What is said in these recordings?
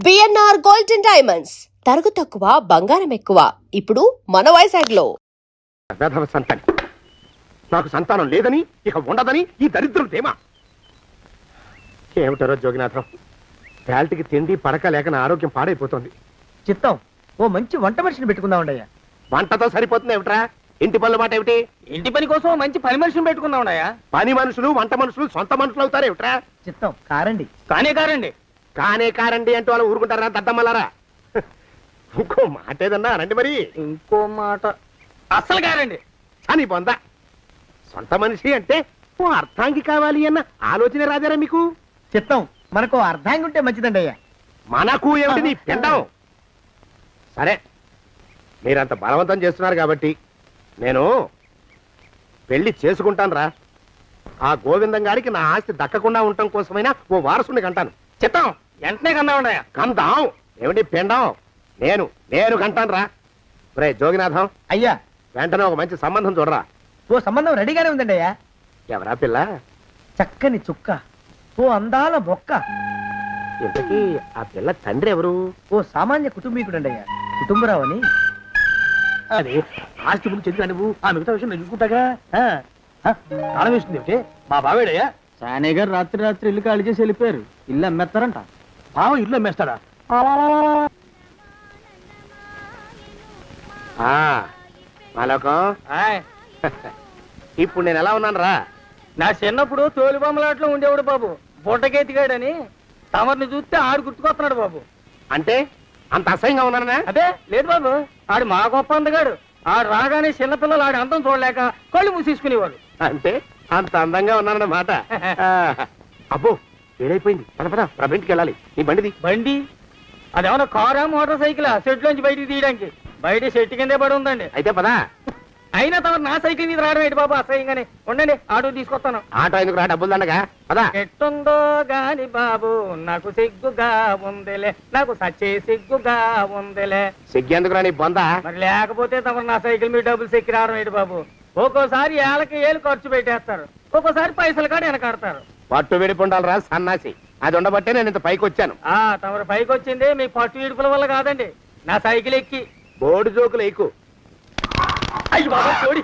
BNR golden diamonds తరుగు తక్కువ బంగారం ఎక్కువ ఇప్పుడు మన వైజాగ్ లో. నాకు సంతానం లేదని ఇక ఉండదని ఈ దరిద్రం తేమా ఏమిటారో జోగినాథం. వేల్టికి తిండి పడక లేక నా ఆరోగ్యం పాడైపోతుంది. చిత్తం ఓ మంచి వంట మనిషిని పెట్టుకుందాం ఉండయ్యా. వంటతో సరిపోతుంది ఏమిట్రా? ఇంటి పనుల మాట ఏమిటి? ఇంటి పని కోసం మంచి పని మనిషిని పెట్టుకుందాం ఉండయ్యా. పని మనుషులు వంట మనుషులు సొంత మనుషులు అవుతారు ఏమిట్రా? చిత్తం కారండి. కానే కారండి అంటూ వాళ్ళు ఊరుకుంటారా దద్దమ్మలారా? ఇంకో మాట ఏదన్నా రండి మరి. ఇంకో మాట అస్సలు కారండి అని పొందా. సొంత మనిషి అంటే ఓ అర్థాంగి కావాలి అన్న ఆలోచన రాజారా మీకు? చిత్తం మనకు అర్ధాంగి ఉంటే మంచిదండి అయ్యా. మనకు ఏమిటి నీ పిండం? సరే మీరంత బలవంతం చేస్తున్నారు కాబట్టి నేను పెళ్లి చేసుకుంటాను రా. ఆ గోవిందం గారికి నా ఆస్తి దక్కకుండా ఉండటం కోసమైనా ఓ వారసుని కంటాను. చిత్తం వెంటనే కన్నా ఉండయా. కందాం ఏమిటి పిండం? నేను కంటాను రా. రే జోగినాథం అయ్యా, వెంటనే ఒక మంచి సంబంధం చూడరా. ఓ సంబంధం రెడీగానే ఉందండి అయ్యా. ఎవరా పిల్ల? చక్కని చుక్క, ఓ అందాల మొక్క. ఇంతకీ ఆ పిల్ల తండ్రి ఎవరు? ఓ సామాన్య కుటుంబీకుడండి అయ్యా, కుటుంబరావు అని. అదే ఆస్తి గురించి ఎందుకు నువ్వు ఆ మిగతా విషయం నేను చూసుకుంటాగా. తాళం వేస్తుంది ఏమిటి? మా బావేడయ్యా. సానే గారు రాత్రి ఇల్లు ఖాళీ చేసి వెళ్ళిపోయారు. ఇల్లు అమ్మేస్తారంట. బావ ఇల్లు అమ్మేస్తాడా? మాలోకం ఇప్పుడు నేను ఎలా ఉన్నాను రా? నా చిన్నప్పుడు తోలుబొమ్మలాట్లో ఉండేవాడు బాబు, బుట్టకెత్తిగాడని. తమరిని చూస్తే ఆడు గుర్తుకొస్తున్నాడు బాబు. అంటే అంత అసహ్యంగా ఉన్నానా? అదే లేదు బాబు, ఆడు మా గొప్ప అందగాడు. ఆడు రాగానే చిన్నపిల్లలు ఆడి అందం చూడలేక కళ్ళు మూసేసుకునేవాడు. అంటే అంత అందంగా ఉన్నానన్నమాట. అబ్బో ఏడైపోయింది. పద ప్రభింటికి వెళ్ళాలి. నీ బండిది. బండి అదేమన్నా కారా మోటార్ సైకిల్? సెట్ లోంచి బయటికి తీయడానికి బయట చెట్టు కిందే పడి ఉందండి. అయితే పదా. అయినా తమరు నా సైకిల్ మీద రావడం ఏంటి బాబు అసహ్యంగానే. ఉండండి ఆటో తీసుకొస్తాను. ఆటో ఎందుకు రా? డబ్బులు దండగా పదా. ఎట్టుందో గాని బాబు నాకు సిగ్గుగా ఉందిలే, నాకు సచ్చే సిగ్గుగా ఉందిలే. సిగ్గెందుకు రా నీ బొంద? మరి లేకపోతే తమరు నా సైకిల్ మీద డబ్బులు సెక్కి రావడం ఏంటి బాబు? ఒక్కోసారి ఏళ్ళకి ఏళ్ళు ఖర్చు పెట్టేస్తారు, ఒక్కోసారి పైసలు కాడ వెనకాడతారు. పట్టు విడిపుండాలి రా సన్నాసి. అది ఉండబట్టే నేను ఇంత పైకి వచ్చాను. తమరు పైకి వచ్చింది మీ పట్టు విడుపుల వల్ల కాదండి, నా సైకిల్ ఎక్కి. బోర్డు జోకులు ఎక్కు. అయ్యి బాబు కోడి,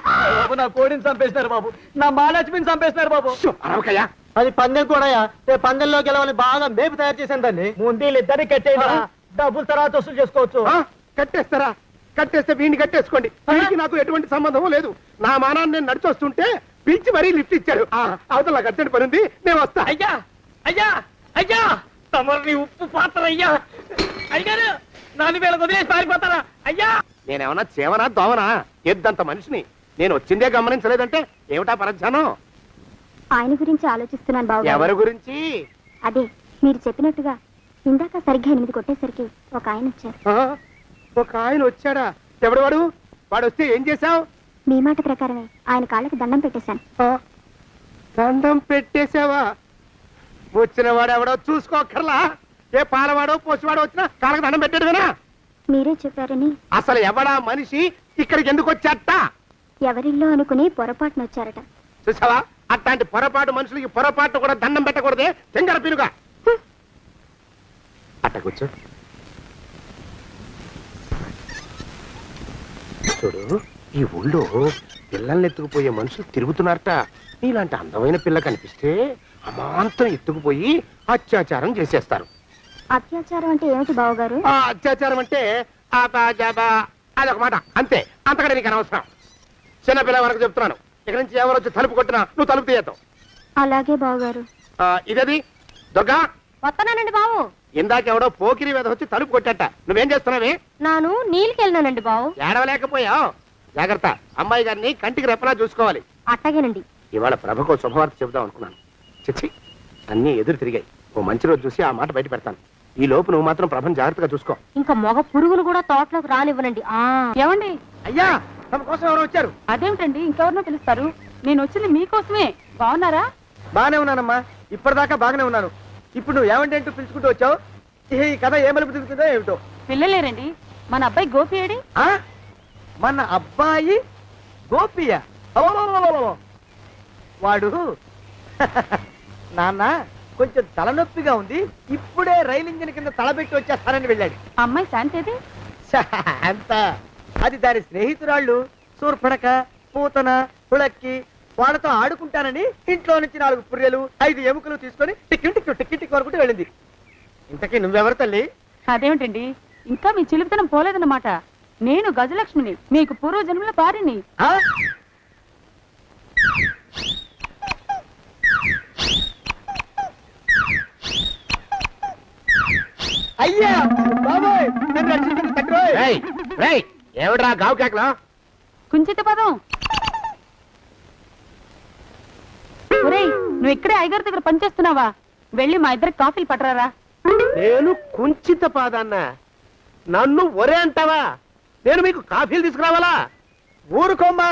నా కోడిని చంపేసినారు బాబు, నా మహాలక్ష్మిని చంపేసినారు బాబు. అరవకయ్యా. అది పందెం కూడా పందెంలో గెలవని బాగా మేపు తయారు చేశాను దాన్ని. ముందు ఇద్దరిని కట్టేయండి, డబ్బులు తర్వాత వసూలు చేసుకోవచ్చు. కట్టేస్తారా? కట్టేస్తే వీడిని కట్టేసుకోండి. వీడికి నాకు ఎటువంటి సంబంధం లేదు. నా మానాన్ని నేను నడిచొస్తుంటే పిలిచి మరీ లిఫ్ట్ ఇచ్చాడు. అవతల నాకు అర్జెంట్ పని ఉంది, నేను వస్తా. అయ్యా అయ్యా అయ్యా, తమరిని ఉప్పు పాత్ర అయ్యా. అయ్యారు నాలుగు వేల వదిలేసి పారిపోతారా అయ్యా? నేనేమన్నా చేవనా దోవనా? ఎద్దంత మనిషిని. నేను వచ్చిందే గమనించలేదంటే ఏమిటా పరధ్యానం? ఆయన గురించి ఆలోచిస్తున్నాను బాబు. ఎవరి గురించి? అదే మీరు చెప్పినట్టుగా ఇందాక సరిగ్గా 8 కొట్టేసరికి ఒక ఆయన వచ్చారు. ఒక ఆయన వచ్చాడా? ఎవడు వాడు? వాడు వస్తే ఏం చేశావు? మీ మాట ప్రకారమే ఆయన కాళ్ళకి దండం పెట్టేశాను. దండం పెట్టేశావా? వచ్చిన వాడు ఎవడో చూసుకోకర్లా. ఏ పాలవాడో పోసివాడో వచ్చినా కాళ్ళకి దండం పెట్టాడువేనా? మీరే చెప్పారని. అసలు ఎవడా మనిషి? ఇక్కడికి ఎందుకు వచ్చాట? ఎవరిల్లో అనుకుని పొరపాటున వచ్చారట. చూసావా? అట్లాంటి పొరపాటు మనుషులకి పొరపాటు కూడా దండం పెట్టకూడదే. తెంగర పినుగా అట్ట కూర్చో. చూడు, ఈ ఊళ్ళో పిల్లల్ని ఎత్తుకుపోయే మనుషులు తిరుగుతున్నారట. ఇలాంటి అందమైన పిల్ల కనిపిస్తే అమాంతం ఎత్తుకుపోయి అత్యాచారం చేసేస్తారు. అత్యాచారం అంటే ఏమిటి బావగారు? అత్యాచారం అంటే అదొక మాట అంతే. అంతకంటే నీకు అనవసరం. చిన్నపిల్ల వరకు చెప్తున్నాను. ఇక్కడ నుంచి ఎవరు వచ్చి తలుపు కొట్టినా నువ్వు తలుపు తీయతావు. అలాగే బావగారు. ఇదేది దొంగ? వస్తున్నానండి బావు. ఇందాక ఎవడో పోకిరి మీద వచ్చి తలుపు కొట్టట. నువ్వేం చేస్తున్నావే? నాను నీళ్ళకెళ్ళినానండి బావు. ఏడవలేకపోయావు. జాగ్రత్త. అమ్మాయి గారిని కంటికి రెప్పలా చూసుకోవాలి. అట్టగేనండి. ఇవాళ ప్రభకు శుభవార్త చెబుదాం అనుకున్నాను. చిచ్చి అన్ని ఎదురు తిరిగాయి. ఓ మంచి రోజు చూసి ఆ మాట బయట పెడతాను. ఈ లోపు నువ్వు మాత్రం ప్రభను జాగ్రత్తగా చూసుకో. ఇంకా మగ పురుగులు కూడా తోటలోకి రానివ్వనండి. ఏమండి? అయ్యా తమ కోసం ఎవరు వచ్చారు? అదేమిటండి ఇంకెవరినో పిలుస్తారు? నేను వచ్చింది మీకోసమే. బాగున్నారా? బాగానే ఉన్నానమ్మా, ఇప్పటిదాకా బాగానే ఉన్నాను. ఇప్పుడు నువ్వు ఏమంటే అంటూ పిలుచుకుంటూ వచ్చావు. ఈ కథ ఏ మలుపు తిరుగుతుందో ఏమిటో. పిల్లలేరండి. మన అబ్బాయి గోపి ఏడి? మన అబ్బాయి గోపియా? వాడు నాన్న కొంచెం తలనొప్పిగా ఉంది, ఇప్పుడే రైలు ఇంజిన్ కింద తలబెట్టి వచ్చేస్తానని వెళ్ళాడు. అమ్మాయి శాంతి ఏది? అంత అది దాని స్నేహితురాళ్ళు సూర్పడక, పూతన, పుళక్కి వాళ్ళతో ఆడుకుంటానని ఇంట్లో నుంచి 4 పుర్రెలు 5 ఎముకలు తీసుకొని టిక్కి వరకు వెళ్ళింది. ఇంతకీ నువ్వెవరు తల్లి? అదేమిటండి, ఇంకా మీ చిలుపుతనం పోలేదన్నమాట. నేను గజలక్ష్మిని, మీకు పూర్వజన్మల భార్యని. ఆ? అయ్యా బాబోయ్, నన్ను రక్షించండి తండ్రోయ్. రేయ్, రేయ్, ఏమిట్రా గావు కేకలో? కుంచిత పదం. ఒరేయ్, నువ్వు ఇక్కడే అయ్యగారి దగ్గర పనిచేస్తున్నావా? వెళ్ళి మా ఇద్దరికి కాఫీలు పట్టరారా. నేను కుంచిత పాదాన్న, నన్ను ఒరే అంటావా? నేను మీకు కాఫీలు తీసుకురావాలా? ఊరుకోమ్మా,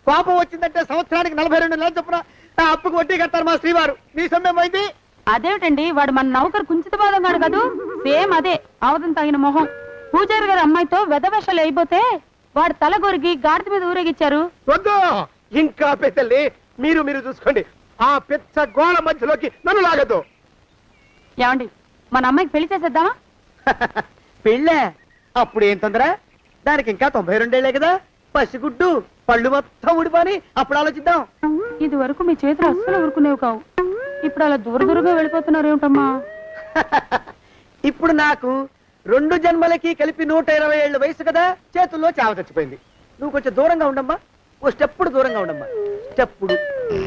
కోపం వచ్చిందంటే సంవత్సరానికి 42 నెలలు చొప్పున ఆ అప్పుకు వడ్డీ కట్టారు మా శ్రీవారు. నీ సొమ్మేం పోయింది? అదేమిటండి, వాడు మన నౌకరు కుంచిత పాదం కాడు కదూ. సేమ్ అదే, అవధం తగిన మొహం. పూజారి గారి అమ్మాయితో వెధవేషాలు అయిపోతే వాడు తల గొరిగి గాడిద మీద ఊరేగిచ్చారు. వద్దు, ఇంకా పెద్దల్ని మీరు చూసుకోండి. ఆ పెద్ద గోళ మధ్యలోకి నన్ను లాగద్దు. ఏమండి, మన అమ్మాయికి పెళ్లి చేసేద్దామా? పెళ్ళే? అప్పుడు ఏం తొందర? దానికి ఇంకా 92 కదా. పసిగుడ్డు పళ్ళు మొత్తం ఊడిపోని అప్పుడు ఆలోచిద్దాం. ఇది వరకు మీ చేతులు అస్సలు ఊరుకునేవి కావు. ఇప్పుడు అలా దూరంగా వెళ్ళిపోతున్నారు ఏమిటమ్మా? ఇప్పుడు నాకు 2 జన్మలకి కలిపి 120 ఏళ్ళ వయసు కదా, చేతుల్లో చావ చచ్చిపోయింది. నువ్వు కొంచెం దూరంగా ఉండమ్మా, ఓ స్టెప్పుడు దూరంగా ఉండమ్మా. స్టెప్పుడు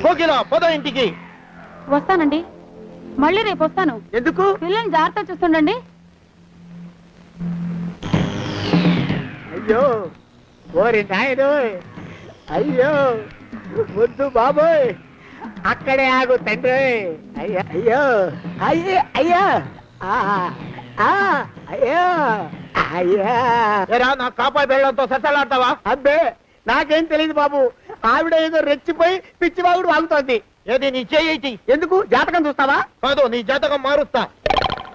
కోకిల పద ఇంటికి. వస్తానండి, మళ్ళీ రేపు వస్తాను. ఎందుకు? పిల్లల్ని జాగ్రత్త చూస్తుండండి. అయ్యో ఓరి నాయను, అయ్యో ముద్దు బాబోయ్, అక్కడే ఆగు తండ్రి. అయ్యో అయ్యో అయ్యో అయ్యో అయ్యో అయ్యా. నా కాపాయి బెళ్ళంతో సత్తలాడతావా? అబ్బే, నాకేం తెలియదు బాబు. ఆవిడ ఏదో రెచ్చిపోయి పిచ్చివాగుడు వాగుతోంది. ఏది నీ చేయి? ఎందుకు? జాతకం చూస్తావా? కాదు, నీ జాతకం మారుస్తా.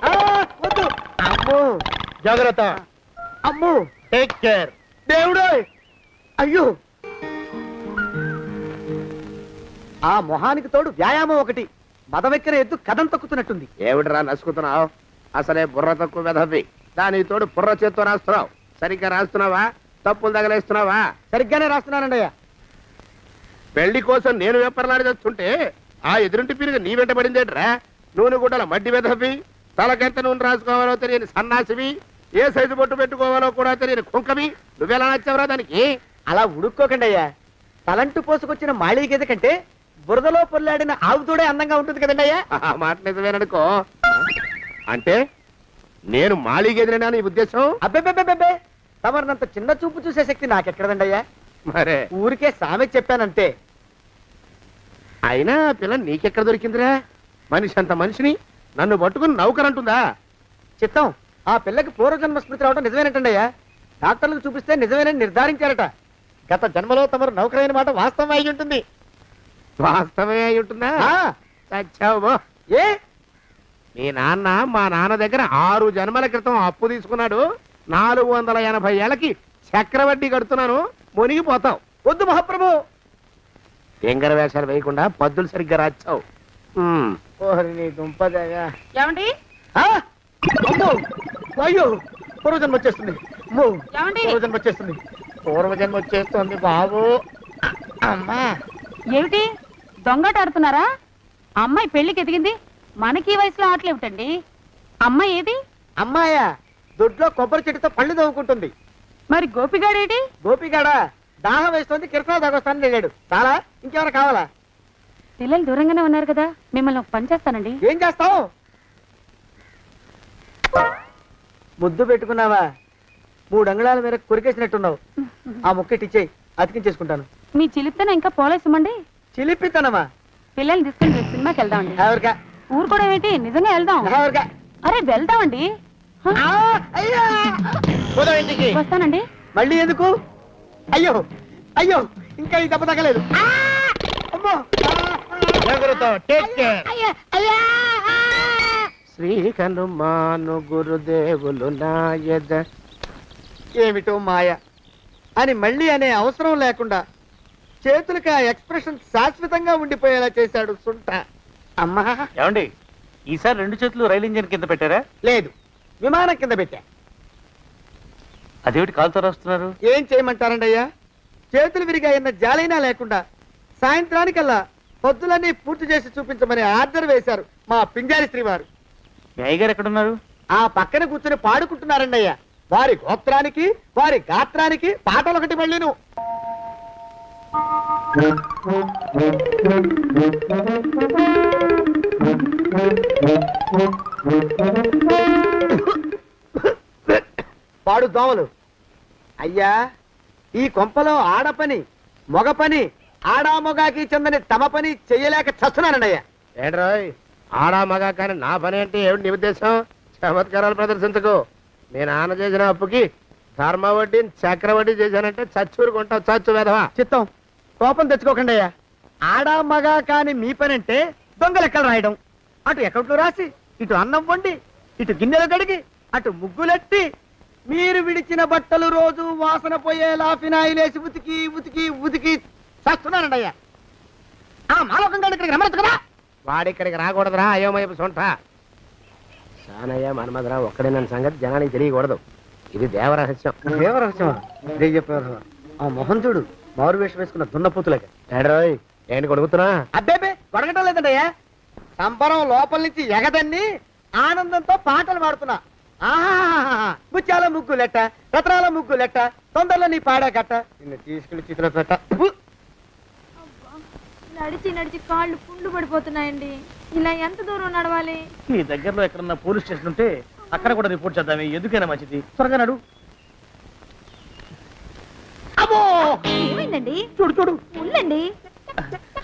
ఆ, వద్దు. అమ్మో, జాగ్రత్త. అమ్మో, టేక్ కేర్. దేవుడు. అయ్యో, ఆ మొహానికి తోడు వ్యాయామం ఒకటి. మదవెక్కిన ఎద్దు కథం తొక్కుతున్నట్టుంది. ఏమిటిరా నసుకుతున్నావు? అసలే బుర్ర తక్కువ వెధవి. దాని తోడు బుర్ర చేత్తో రాస్తున్నావు. సరిగ్గా రాస్తున్నావా? తప్పులు తగలేస్తున్నావా? సరిగ్గానే రాస్తున్నానండి అయ్యా. పెళ్లి కోసం నేను వెప్పర్లాడి వస్తుంటే ఆ ఎదురింటి పీరుగా నీ వెంట పడిందేట్రా? నూనె గుడ్డల మడ్డి వెధవి, తలకెంత నూనె రాసుకోవాలో తెలియని సన్నాసివి, ఏ సైజు బొట్టు పెట్టుకోవాలో కూడా తెలియని కుంకమి. నువ్వెలా నచ్చావురా దానికి? అలా ఉడుక్కోకండి అయ్యా. తలంటు పోసుకొచ్చిన మాళీ గేద కంటే బురదలో పొల్లాడిన ఆవు తోడే అందంగా ఉంటుంది కదండి అయ్యా. ఆ మాట నిజమేననుకో. అంటే నేను మాళీగెదిరినా నీ ఉద్దేశం? అబ్బెబ్బెబ్బెబ్బే, తమరినంత చిన్న చూపు చూసే శక్తి నాకెక్కడదండి అయ్యా. మరే ఊరికే సామె చెప్పానంతే. అయినా ఆ పిల్ల నీకెక్కడ దొరికిందిరా? మనిషి అంత మనిషిని నన్ను పట్టుకుని నౌకరంటుందా? చిత్తం, ఆ పిల్లకి పూర్వజన్మ స్మృతి రావడం నిజమేనటండి అయ్యా. డాక్టర్లకు చూపిస్తే నిజమేనని నిర్ధారించారట. గత జన్మలో తమరు నౌకరైన మాట వాస్తవం అయి ఉంటుంది. వాస్తవమే అయి ఉంటుందా? ఆ, చచ్చావు. ఏ మీ నాన్న మా నాన్న దగ్గర 6 జన్మల క్రితం అప్పు తీసుకున్నాడు. 480 ఏళ్ళకి చక్రవడ్డీ కడుతున్నాను. మునిగిపోతావు. వద్దు మహాప్రభు. ఎంగర వేషాలు వేయకుండా పద్దులు సరిగ్గా రాచావు. ఓహరి నీ దుంపదగా. ఏమండి? అమ్మో, అయ్యో, పూర్వజన్మ వచ్చేస్తుంది. అమ్మో, ఏమండి? పూర్వజన్మ వచ్చేస్తుంది. పూర్వజన్మ వచ్చేస్తుంది బాబు. అమ్మా, ఏమిటి దొంగట ఆడుతున్నారా? అమ్మాయి పెళ్లికి ఎదిగింది, మనకి ఈ వయసులో ఆటలేమిటండి? అమ్మాయి ఏది? అమ్మాయా? దొడ్లో కొబ్బరి చెట్టుతో పళ్ళు తవ్వుకుంటుంది. మరి గోపిగాడేటి? గోపిగాడ దాహం వేస్తుంది, కిరసా దాగొస్తానని వెళ్ళాడు. చాలా, ఇంకేమైనా కావాలా? పిల్లలు దూరంగానే ఉన్నారు కదా, మిమ్మల్ని ఒక పని చేస్తానండి. ఏం చేస్తావు? ముద్దు పెట్టుకున్నావా? 3 అంగుళాల మేర కొరికేసినట్టున్నావు. ఆ ముక్కటిచ్చేయి, అతికించేసుకుంటాను. మీ చిలిపితేనే ఇంకా పోలేసమండి. చిలిపితనమా? పిల్లల్ని తీసుకుని రేపు సినిమాకి వెళ్దామండి. ఎవరికా? ఊరు కూడా ఏంటి, నిజంగా వెళ్దాం. ఎవరికా? అరే వెళ్దామండి. హ? అయ్యా, వస్తానండి. మళ్ళీ ఎందుకు? అయ్యో అయ్యో, ఇంకా ఈ దెబ్బ తగ్గలేదు. అమ్మో, శ్రీ హనుమాను గురుదేవులు నాయద. ఏమిటో మాయ అని మళ్ళీ అనే అవసరం లేకుండా చేతులకి ఆ ఎక్స్ప్రెషన్ శాశ్వతంగా ఉండిపోయేలా చేశాడు సుంట. అమ్మా, ఏమండి, ఈసారి 2 చేతులు రైలు ఇంజిన్ కింద పెట్టారా? లేదు, విమానం కింద పెట్టా. అదేమిటి కాలుతో రాస్తున్నారు? ఏం చేయమంటారండి అయ్యా, చేతులు విరిగాయన్న జాలైనా లేకుండా సాయంత్రానికల్లా పొద్దులన్నీ పూర్తి చేసి చూపించమని ఆర్డర్ వేశారు మా పింజారి శ్రీ వారు. మీ అయ్యగారు ఎక్కడున్నారు? ఆ పక్కన కూర్చొని పాడుకుంటున్నారండి అయ్యా. వారి గోత్రానికి వారి గాత్రానికి పాటలు ఒకటి మళ్ళీను. పాడు దోమలు. అయ్యా, ఈ కొంపలో ఆడ పని మొగ పని ఆడా మొగాకి చెందని తమ పని చెయ్యలేక చస్తున్నానండి అయ్యా. ఏంట్రోయ్ ఆడా మగా కానీ నా పని అంటే ఏమిటి నీ ఉద్దేశం? చమత్కారాలు ప్రదర్శించకు. మీ నాన్న చేసిన అప్పుకి ధర్మ వడ్డీ చక్రవడ్డీ చేశానంటే చచ్చూరుకుంటావు, చచ్చు వేధవా. చిత్తం, కోపం తెచ్చుకోకండి అయ్యా. ఆడా మగా కాని మీ పని అంటే దొంగ లెక్కలు రాయడం. అటు అకౌంట్లో రాసి, ఇటు అన్నం వండి, ఇటు గిన్నెలు కడిగి, అటు ముగ్గులెట్టి, మీరు విడిచిన బట్టలు రోజు వాసన పోయేలా ఫినాయిలేసి ఉతికి ఉతికి ఉతికి చేస్తున్నానండి అయ్యా. ఆ మాలోకం గడి ఇక్కడికి రమ్మచ్చు కదా. వాడిక్కడికి రాకూడదురా అయోమయపు సొంట. సానయ్య మన్మధరా ఒక్కడే నన్ను సంగతి జనానికి తెలియకూడదు. ఇది దేవరహస్యం. దేవరహస్యం ఆ మొహం చూడు, మారు వేషం వేసుకున్న దున్నపోతులకి. ఏడ్రోయ్ ఏంటి కొడుకుతున్నా? అబ్బేబే కొడగటం లేదండయ్యా, సంబరం లోపల నుంచి ఎగదన్ని ఆనందంతో పాటలు పాడుతున్నా. ఆహా, ముత్యాల ముగ్గులెట్ట, రత్నాల ముగ్గులెట్ట, తొందరలో నీ పాడా కట్ట, నిన్ను తీసుకెళ్లి చిత్ర పెట్ట. నడిచి నడిచి కాళ్ళు పుండ్లు పడిపోతున్నాయండి. ఇలా ఎంత దూరం నడవాలి? మీ దగ్గరలో ఎక్కడన్నా పోలీస్ స్టేషన్ ఉంటే అక్కడ కూడా రిపోర్ట్ చేద్దామే, ఎందుకైనా మంచిది. త్వరగా నడు. అమ్మో, ఏమైందండి? చూడు చూడు. ఉండండి,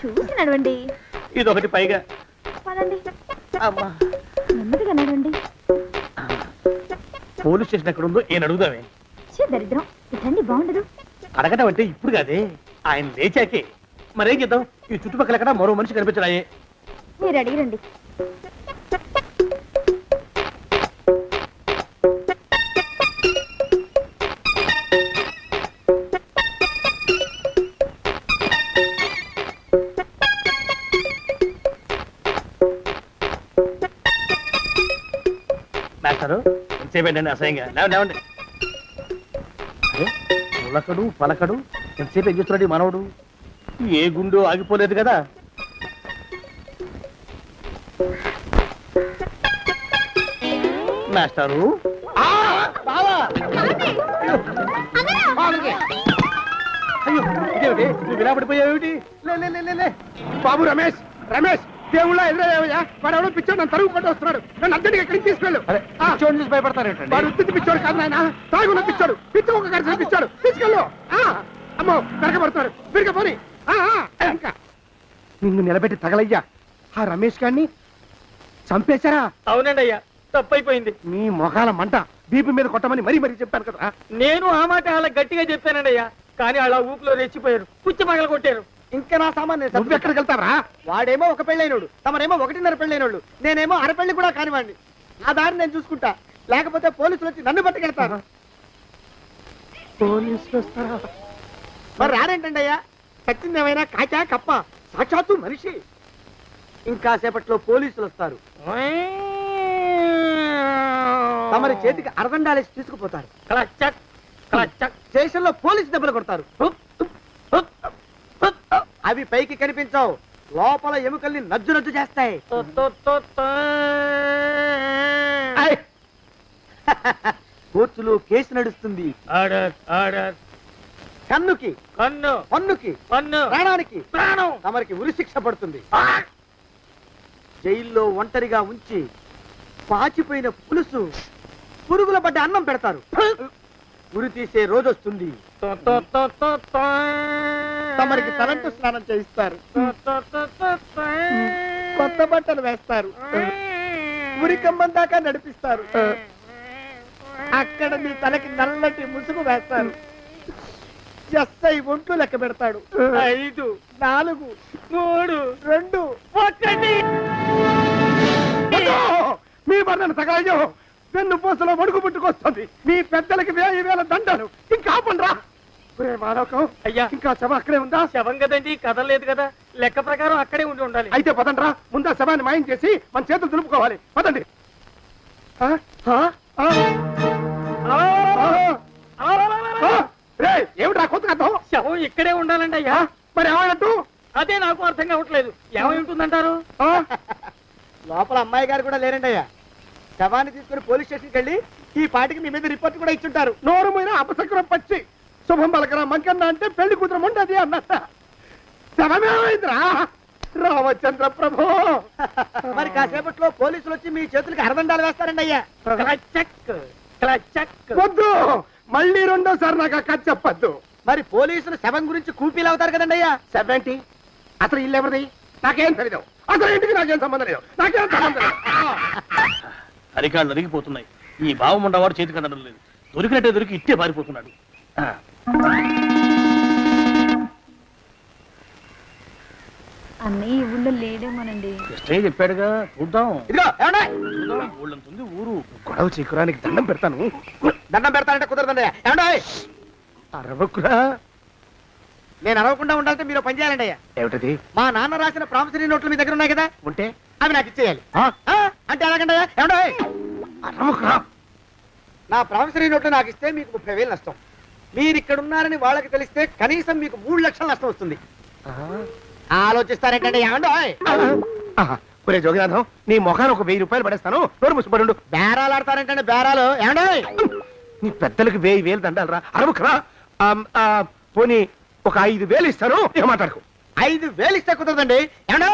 చూసి నడవండి. ఇదొకటి పైగా. పదండి, అమ్మా, నెమ్మదిగా నడవండి. పోలీస్ స్టేషన్ ఎక్కడ ఉందో ఏం అడుగుదామే. ఛీ, దరిద్రం, ఇదండి బాగుండదు. అడగటం అంటే ఇప్పుడు కాదే, ఆయన లేచాకే. మరేం చేద్దాం, ఈ చుట్టుపక్కల ఎక్కడ మరో మనిషి కనిపించడాయే. మీరు అడిగిరండి. మాస్టారు ఎంతసేపేంటండి అసహ్యంగా? లేవండి. అరే, పులకడు పలకడు ఎంతసేపు ఏం చేస్తున్నాడు ఈ మనవడు? ఏ గుండు ఆగిపోలేదు కదా. మాస్టారు, అయ్యో ఇదేమిటి, నువ్వు ఇలా పడిపోయావేమిటి? లే లే, లే, లే, లే. బాబు రమేష్, రమేష్ దేవుళ్ళ ఎదురయ్యా. వాడు ఎవడో పిచ్చోడు నన్ను తరుగు కొట్టి వస్తున్నాడు. నన్ను అద్దెకి ఎక్కడికి తీసుకెళ్ళు. అరే, పిచ్చోడిని చూసి భయపడతారేంటండి? వాడు ఉత్తి పిచ్చోడు కాదు నాయన, తాగున్న పిచ్చోడు. పిచ్చి ఒక కలిసి పిచ్చాడు. తీసుకెళ్ళు. అమ్మో పెరగబడుతున్నాడు. పెరిగపోని ఇంకా నిన్ను నిలబెట్టి తగలయ్యా. ఆ రమేష్ గారిని చంపేశారా? అవునండి అయ్యా, తప్పైపోయింది. మీ మొఖాల మంట బీపీ మీద కొట్టమని మరీ మరీ చెప్పాను కదా. నేను ఆ మాట అలా గట్టిగా చెప్పానండి అయ్యా, కానీ అలా ఊపిలో రెచ్చిపోయారు, పుచ్చి పగల కొట్టారు. ఇంకా నా సామాన్ నువ్వు ఎక్కడికి వెళ్తావరా? వాడేమో ఒక పెళ్ళైనోడు, తమరేమో 1.5 పెళ్ళైనోడు, నేనేమో అరపెళ్ళి కూడా కానివ్వండి. ఆ దారి నేను చూసుకుంటా, లేకపోతే పోలీసులు వచ్చి నన్ను పట్టుకెళ్తారు. పోలీసులు వస్తారా? మరి రారేంటండి అయ్యా, చచ్చింది ఏమైనా కాచా కప్ప, సాక్షాత్తు మనిషి. ఇంకా సేపట్లో పోలీసులు వస్తారు, తమరి చేతికి అరదండాలేసి తీసుకుపోతారు. స్టేషన్ లో పోలీసు దెబ్బలు కొడతారు. అవి పైకి కనిపించవు, లోపల ఎముకల్ని నజ్జు నజ్జు చేస్తాయి. కోర్టులో కేసు నడుస్తుంది. Order order. కన్నుకి కన్ను, పన్నుకి పన్ను, ప్రాణానికి ప్రాణం. తమరికి ఉరి శిక్ష పడుతుంది. జైల్లో ఒంటరిగా ఉంచి పాచిపోయిన పులుసు, పురుగుల పడ్డ అన్నం పెడతారు. ఉరి తీసే రోజు వస్తుంది. తమరికి తలంటు స్నానం చేయిస్తారు, కొత్త బట్టలు వేస్తారు, ఉరి కంబం దాకా నడిపిస్తారు. అక్కడ మీ తలకి నల్లటి ముసుగు వేస్తారు. ఎస్ఐ ఒంట్లు లెక్క పెడతాడు. 5, 4, 3, 2, 1. మీ బంధన తగలయ్యో, వెన్ను పూసలో వడుగు పుట్టుకొస్తుంది. మీ పెద్దలకి 1000 దండలు. ఇంకా ఆపండ్రా. మానవకం అయ్యా. ఇంకా శవం అక్కడే ఉందా? శవం కదండి కదలలేదు కదా, లెక్క ప్రకారం అక్కడే ఉండి ఉండాలి. అయితే పదండ్రా, ముందా శవాన్ని మాయం చేసి మన చేతులు దులుపుకోవాలి. పదండి. ఆ? ఆ? ఆ? ఆ? ఆ? రేయ్, ఏమిట్రా కొత్త కథ? శవం ఇక్కడే ఉండాలండి అయ్యా. మరి ఏమన్నట్టు? అదే నాకు అర్థం కావట్లేదు. ఏమై ఉంటుందంటారు? ఆ? లోపల అమ్మాయి గారు కూడా లేరండి అయ్యా. శవాన్ని తీసుకుని పోలీస్ స్టేషన్కి వెళ్ళి ఈ పాటికి మీ మీద రిపోర్ట్ కూడా ఇచ్చుంటారు. నోరు మీద అపశకునం పచ్చి శుభం పలకరా మంకన్న అంటే పెళ్లి కూతురు ఉండదు అన్నట్ట. శవమేమైందిరా? రామచంద్ర ప్రభు. మరి కాసేపట్లో పోలీసులు వచ్చి మీ చేతులకి అరదండాలు వేస్తారండి అయ్యా. వద్దు, మళ్ళీ రెండోసారి నాకు ఆ కథ చెప్పద్దు. మరి పోలీసులు శవం గురించి కూపీలు అవుతారు కదండి అయ్యా. 70 అసలు ఇల్లు ఎవరిది? నాకేం తెలీదు. అసలు ఇంటికి నాకేం సంబంధం లేదు. నాకేం సంబంధం లేదు. అరికాళ్ళు నరిగిపోతున్నాయి. ఈ భావం ఉండవాడు చేతికి అందడం లేదు. దొరికినట్టే దొరికి ఇట్టే పారిపోతున్నాడు. అన్నయ్య ఈ ఊళ్ళో లేడేమోనండి. కృష్ణయ్య చెప్పాడుగా, చూద్దాం. ఇదిగో ఏమండి, చూద్దాం, ఊళ్ళంతుంది ఊరు. గొడవ చీకురానికి దండం పెడతాను. దండం పెడతానంటే కుదరదండి అయ్యా. ఏమండి, అరవకురా. నేను అరవకుండా ఉండాలంటే మీరు పని చేయాలండి అయ్యా. ఏమిటది? మా నాన్న రాసిన ప్రామిసరీ నోట్లు మీ దగ్గర ఉన్నాయి కదా, ఉంటే అవి నాకు ఇచ్చేయాలి. ఆ? అంటే ఎలాగండి అయ్యా? ఏమండి, అరవకురా. నా ప్రామిసరీ నోట్లు నాకు ఇస్తే మీకు 30,000 నష్టం. మీరు ఇక్కడ ఉన్నారని వాళ్ళకి తెలిస్తే కనీసం మీకు 3 లక్షల నష్టం వస్తుంది. ఆలోచిస్తారేంటండి? ఏమండి, ఒరే జోగినాథం, నీ ముఖాన్ని ఒక 1000 రూపాయలు పడేస్తాను. నోరు ముసుపడు. బేరాలు ఆడతారేంటండి? బేరాలు ఏమండి? నీ పెద్దలకు 1000 దండాలరా. అరవకురా. పోనీ ఒక 5,000 ఇస్తాను. ఏం మాట్లాడుకో. 5,000 ఇస్తే కుదరదండి. ఏమండి,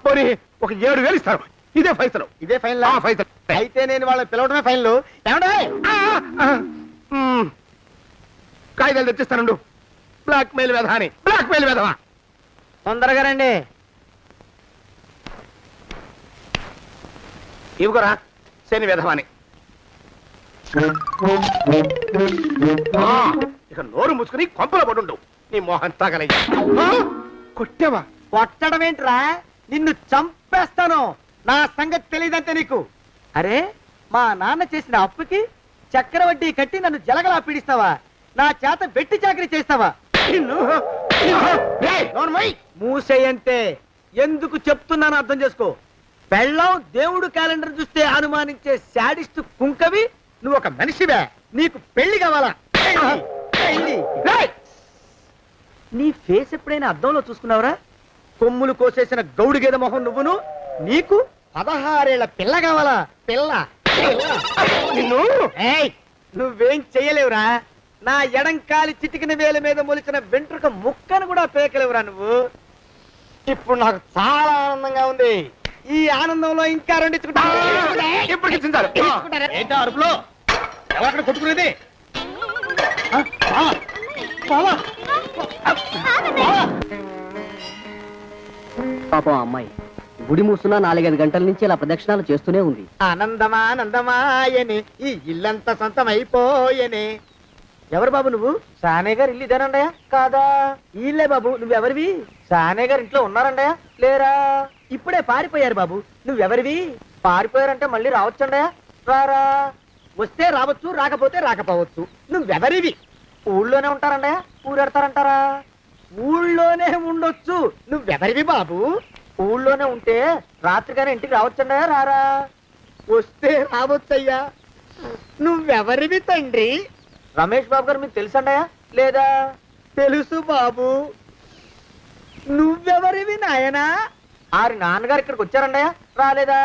పోనీ ఒక 7,000 ఇస్తాను. ఇదే ఫైసలు. ఇదే ఫైనల్? ఫైసలు. అయితే నేను వాళ్ళని పిలవడమే ఫైనల్. ఏమండి, కాగితాలు తెచ్చిస్తాను. బ్లాక్ మెయిల్ వెధవా అని. బ్లాక్ మెయిల్ వెధవా. తొందరగా రండి. ఇవిగోరా శని వెధవాని. ఇక నోరు మూసుకుని కొంపలో పడుండు. నీ మోహన్ తాగలయ్యా. కొట్టేవా? కొట్టడం ఏంట్రా? నిన్ను చంపేస్తాను. నా సంగతి తెలియదంటే నీకు. అరే, మా నాన్న చేసిన అప్పుకి చక్రవడ్డీ కట్టి నన్ను జలగలా పీడిస్తావా? నా చేత వెట్టి చాకరీ చేస్తావా? మూసేయంటే ఎందుకు చెప్తున్నాను అర్థం చేసుకో. పెళ్ళం దేవుడు క్యాలెండర్ చూస్తే అనుమానించే శాడిస్ట్ కుంకవి నువ్వు ఒక మనిషివే. నీకు పెళ్లి కావాలా? పెళ్లి. నీ ఫేస్ ఎప్పుడైనా అద్దంలో చూసుకున్నావురా? కొమ్ములు కోసేసిన గౌడు గేదె మొహం నువ్వును. నీకు 16 ఏళ్ల పిల్ల కావాలా? పిల్ల. నిన్ను నువ్వేం చెయ్యలేవురా. నా ఎడంకాలి చిటికిన వేల మీద మొలిచిన వెంట్రుక ముక్కను కూడా పేకలేవురా నువ్వు. ఇప్పుడు నాకు చాలా ఆనందంగా ఉంది. ఈ ఆనందంలో ఇంకా రెండించుకుంటా. ఏంటా అరుపులో? ఎవరక్కడ కొట్టుకునేది? పాపం అమ్మాయి గుడి మూసున్న 4-5 గంటల నుంచి ఇలా ప్రదక్షిణాలు చేస్తూనే ఉంది. ఆనందమానందమాయని ఈ ఇల్లంతా సొంతమైపోయని. ఎవరు బాబు నువ్వు? సానే గారు ఇల్లు ఇదేనండయా? కాదా? ఇల్లే బాబు. నువ్వెవరివి? సానే గారు ఇంట్లో ఉన్నారండయా? లేరా? ఇప్పుడే పారిపోయారు బాబు. నువ్వెవరివి? పారిపోయారంటే మళ్ళీ రావచ్చండయా? రారా. వస్తే రావచ్చు, రాకపోతే రాకపోవచ్చు. నువ్వెవరివి? ఊళ్ళోనే ఉంటారండయా? ఊరెడతారంటారా? ఊళ్ళోనే ఉండొచ్చు. నువ్వెవరివి బాబు? ఊళ్ళోనే ఉంటే రాత్రిగానే ఇంటికి రావచ్చండయా? రారా. వస్తే రావచ్చయ్యా. నువ్వెవరివి తండ్రి? రమేష్ బాబు గారు మీకు తెలుసండయా? లేదా? తెలుసు బాబు. నువ్వెవరివి నాయనా? ఆరి నాన్నగారు ఇక్కడికి వచ్చారండయా? రాలేదా?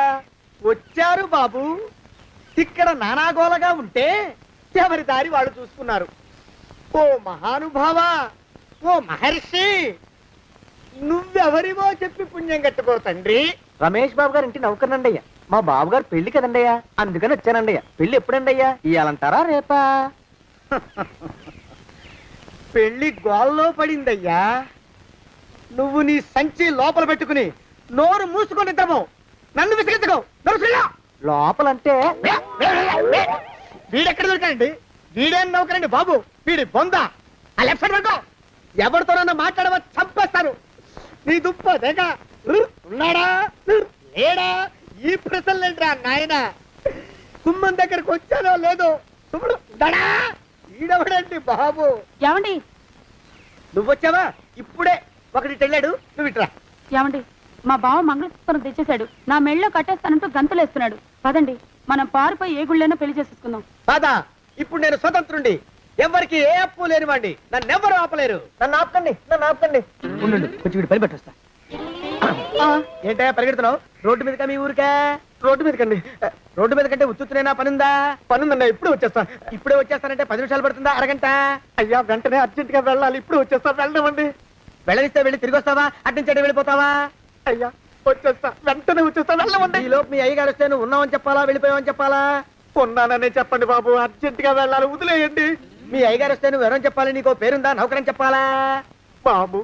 వచ్చారు బాబు. ఇక్కడ నానాగోలగా ఉంటే ఎవరి దారి వాళ్ళు చూసుకున్నారు. ఓ మహానుభావా, ఓ మహర్షి, నువ్వెవరివో చెప్పి పుణ్యం కట్టుకో తండ్రి. రమేష్ బాబు గారు ఇంటి నౌకర్నండయ్యా. మా బాబు గారు పెళ్లి కదండయ్యా, అందుకని వచ్చానండయ్యా. పెళ్లి ఎప్పుడండయ్యా? ఇయ్యాలంటారా రేపా? పెళ్లి గోల్లో పడిందయ్యా. నువ్వు నీ సంచి లోపల పెట్టుకుని నోరు మూసుకొని నిద్రపో. నన్ను విసిగించుకో. లోపలంటే వీడెక్కడ దొరికాడండి? వీడేం నౌకరండి బాబు, వీడి బొంద. ఆ లెఫ్ట్ సైడ్ పెట్టుకో. ఎవరితోనన్నా మాట్లాడవా చంపేస్తాను. నీ దుప్ప దేక ఉన్నాడా లేడా? ఈ ప్రశ్నలేంట్రా నాయన. కుమ్మం దగ్గరకు వచ్చానో లేదో. ఈడవడండి బాబు. ఏమండి నువ్వొచ్చావా? ఇప్పుడే ఒకటి వెళ్ళాడు, నువ్వు ఇట్రా. ఏమండి మా బావ మంగళసూత్రం తెచ్చేశాడు, నా మెళ్ళో కట్టేస్తానంటూ గంతులేస్తున్నాడు. పదండి మనం పారిపోయి ఏ గుళ్ళైనా పెళ్లి చేసేసుకుందాం. కాదా, ఇప్పుడు నేను స్వతంత్రుండి, ఎవరికి ఏ అప్పు లేనివ్వండి, నన్ను ఎవరు ఆపలేరు. నన్ను ఆపకండి, నన్ను ఆపకండి. ఉండు, కొంచెం వీడు పని పెట్టొస్తా. ఏంటా పరిగెడుతున్నావు? రోడ్డు మీదకా మీ ఊరికా? రోడ్డు మీదకండి. రోడ్డు మీద కంటే ఉత్తునేనా? పనుందా? పనుందన్నా, ఇప్పుడే వచ్చేస్తా. ఇప్పుడే వచ్చేస్తానంటే 10 నిమిషాలు పడుతుందా? అరగంట? అయ్యా వెంటనే అర్జెంట్ గా వెళ్ళాలి, ఇప్పుడు వచ్చేస్తా. వెళ్ళమండి. వెళ్ళనిస్తే వెళ్ళి తిరిగి వస్తావా, అట్నుంచి వెళ్ళిపోతావా? అయ్యా వచ్చేస్తా, వెంటనే వచ్చేస్తా. వెళ్ళమండి. ఈ లోపు మీ అయ్యగారు వస్తే నువ్వు ఉన్నావని చెప్పాలా, వెళ్ళిపోయావని చెప్పాలా? ఉన్నాననే చెప్పండి బాబు, అర్జెంట్ గా వెళ్ళాలి, వదిలేయండి. మీ అయ్యగారు వస్తే నువ్వు ఎవరని చెప్పాలి? నీకో పేరుందా, నౌకరని చెప్పాలా? బాబు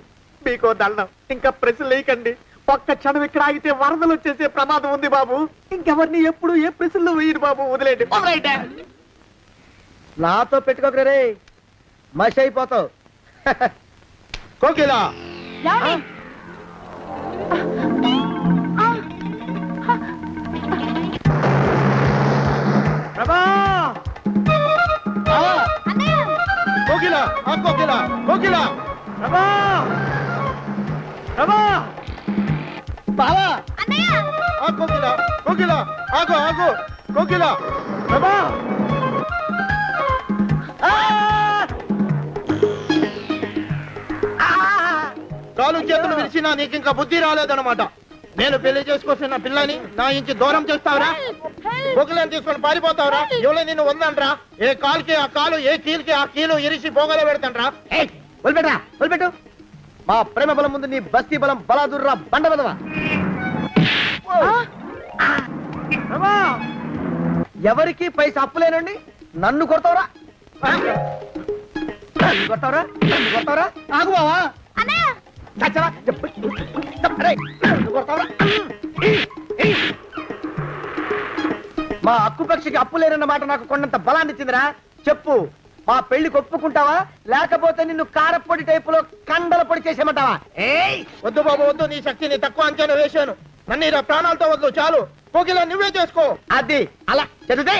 మీకో దండం, ఇంకా ప్రశ్నలు వేయకండి. ఒక్క క్షణం ఇక్కడ ఆగితే వరదలు వచ్చేసే ప్రమాదం ఉంది బాబు. ఇంకెవరిని ఎప్పుడు ఏ ప్రశ్నలు వేయరు బాబు, వదిలేండి. నాతో పెట్టుకోకరే రే, మషి అయిపోతావు. కోకిలా ఏమండి? ప్రభా! కోకిలా, ఆ కోకిలా, కోకిలా! ప్రభా! ప్రభా! బావా! ఆ కోకిలా, కోకిలా, ఆగు, ఆగు, కోకిలా! ప్రభా! కాలు చేతులు విరిచినా నీకు ఇంకా బుద్ధి రాలేదన్నమాట. నేను పెళ్లి చేసుకొస్తున్న పిల్లని నా ఇంచి దూరం చేస్తావురా? బొగ్గులను తీసుకొని పారిపోతావురా? ఎవరో నిన్ను ఉందంట్రా? ఏ కాలుకి ఆ కాలు, ఏ కీలుకి ఆ కీలు ఇరిచి బొగలో పెడతాంట్రా? వదిలిపెట్టరా, వదిలిపెట్టు. మా ప్రేమ బలం ముందు నీ బస్తీ బలం బలాదుర్రా, బండ బదవా. ఎవరికి పైసా అప్పులేనండి, నన్ను కొడతావురా? నన్ను కొడతావురా? నన్ను కొడతావురా? ఆగు బావా. చచ్చరా? అరే, నన్ను కొడతావురా? మా అక్కు పక్షికి అప్పు లేనన్న మాట నాకు కొండంత బలాన్ని ఇచ్చిందిరా. చెప్పు, మా పెళ్లికి ఒప్పుకుంటావా, లేకపోతే నిన్ను కారపొడి టైపులో కండల పొడి చేసేమంటావా? వద్దు బాబు వద్దు, నీ శక్తిని తక్కువ అంచనా వేశాను. నన్ను ఇలా ప్రాణాలతో వద్దు, చాలు. కోకిలా నువ్వే చేసుకో. అది అలా చదివితే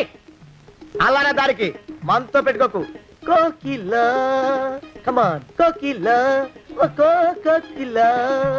అలానే దారికి మనతో పెట్టుకోకు. కోకిలా కమాన్, కోకిలా, ఓ కోకిలా.